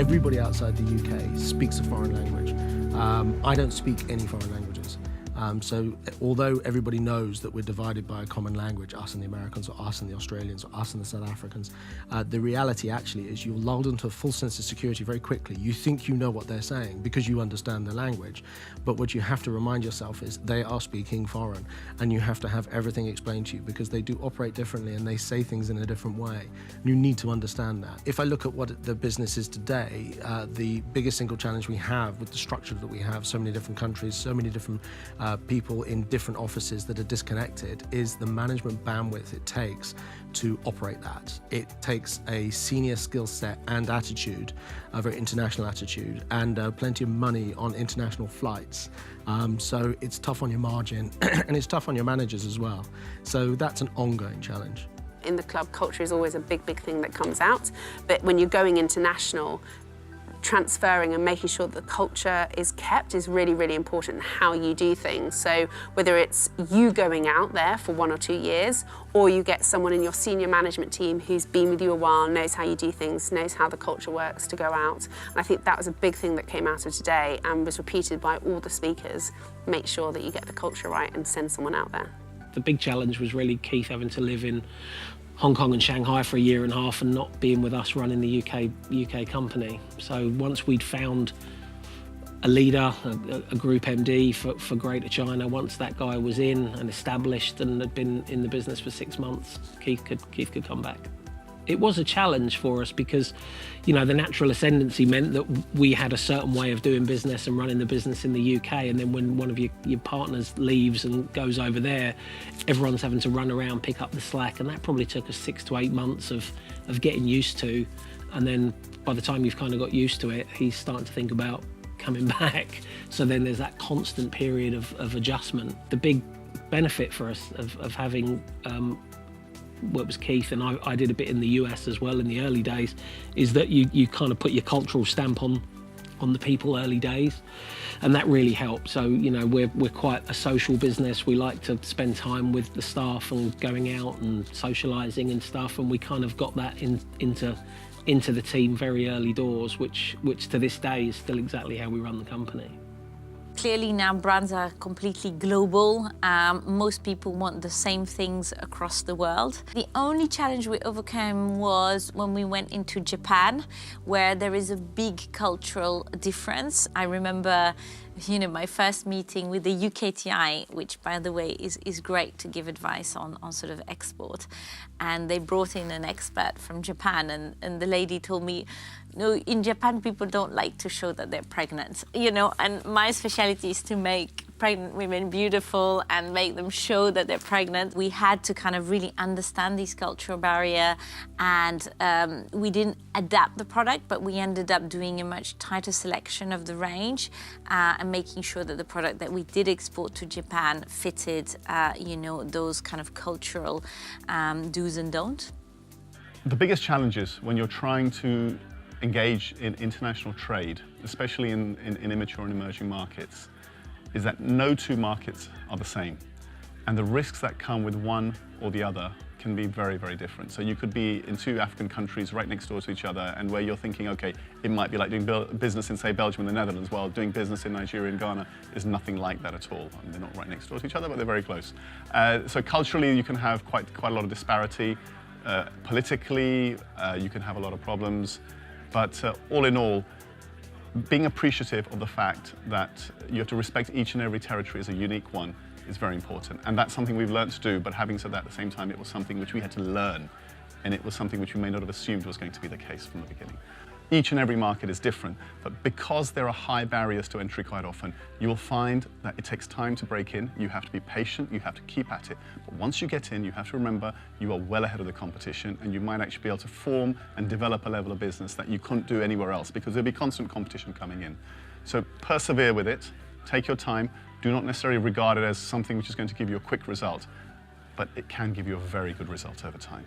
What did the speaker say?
Everybody outside the UK speaks a foreign language. I don't speak any foreign languages. So although everybody knows that we're divided by a common language, us and the Americans, or us and the Australians, or us and the South Africans, the reality actually is you're lulled into a full sense of security very quickly. You think you know what they're saying because you understand the language, but what you have to remind yourself is they are speaking foreign, and you have to have everything explained to you because they do operate differently and they say things in a different way. You need to understand that. If I look at what the business is today, the biggest single challenge we have with the structure that we have, so many different countries, so many different people in different offices that are disconnected, is the management bandwidth it takes to operate that. It takes a senior skill set and attitude, a very international attitude, and plenty of money on international flights. So it's tough on your margin and it's tough on your managers as well. So that's an ongoing challenge. In the club, culture is always a big, big thing that comes out. But when you're going international, transferring and making sure that the culture is kept is really, really important, how you do things. So whether it's you going out there for 1 or 2 years, or you get someone in your senior management team who's been with you a while, knows how you do things, knows how the culture works to go out. And I think that was a big thing that came out of today and was repeated by all the speakers. Make sure that you get the culture right and send someone out there. The big challenge was really Keith having to live in Hong Kong and Shanghai for 1.5 years and not being with us running the UK company. So once we'd found a leader, a group MD for Greater China, once that guy was in and established and had been in the business for 6 months, Keith could come back. It was a challenge for us because, you know, the natural ascendancy meant that we had a certain way of doing business and running the business in the UK, and then when one of your partners leaves and goes over there, everyone's having to run around, pick up the slack, and that probably took us 6 to 8 months of getting used to. And then by the time you've kind of got used to it, he's starting to think about coming back. So then there's that constant period of adjustment. The big benefit for us of having what was Keith, and I did a bit in the US as well in the early days, is that you kind of put your cultural stamp on the people early days, and that really helped. So, you know, we're quite a social business. We like to spend time with the staff and going out and socialising and stuff, and we kind of got that into the team very early doors, which to this day is still exactly how we run the company. Clearly now brands are completely global. Most people want the same things across the world. The only challenge we overcame was when we went into Japan, where there is a big cultural difference. I remember, you know, my first meeting with the UKTI, which by the way is great to give advice on sort of export. And they brought in an expert from Japan, and the lady told me, no, in Japan people don't like to show that they're pregnant, you know, and my specialty is to make pregnant women beautiful and make them show that they're pregnant. We had to kind of really understand this cultural barrier, and we didn't adapt the product, but we ended up doing a much tighter selection of the range and making sure that the product that we did export to Japan fitted, you know, those kind of cultural do's and don'ts. The biggest challenges when you're trying to engage in international trade, especially in immature and emerging markets, is that no two markets are the same. And the risks that come with one or the other can be very, very different. So you could be in 2 African countries right next door to each other, and where you're thinking, okay, it might be like doing business in, say, Belgium and the Netherlands, while doing business in Nigeria and Ghana is nothing like that at all. I mean, they're not right next door to each other, but they're very close. So culturally, you can have quite a lot of disparity. Politically, you can have a lot of problems. But all in all, being appreciative of the fact that you have to respect each and every territory as a unique one is very important. And that's something we've learned to do, but having said that, at the same time, it was something which we had to learn, and it was something which we may not have assumed was going to be the case from the beginning. Each and every market is different, but because there are high barriers to entry quite often, you will find that it takes time to break in. You have to be patient, you have to keep at it. But once you get in, you have to remember you are well ahead of the competition, and you might actually be able to form and develop a level of business that you couldn't do anywhere else, because there'll be constant competition coming in. So persevere with it, take your time, do not necessarily regard it as something which is going to give you a quick result, but it can give you a very good result over time.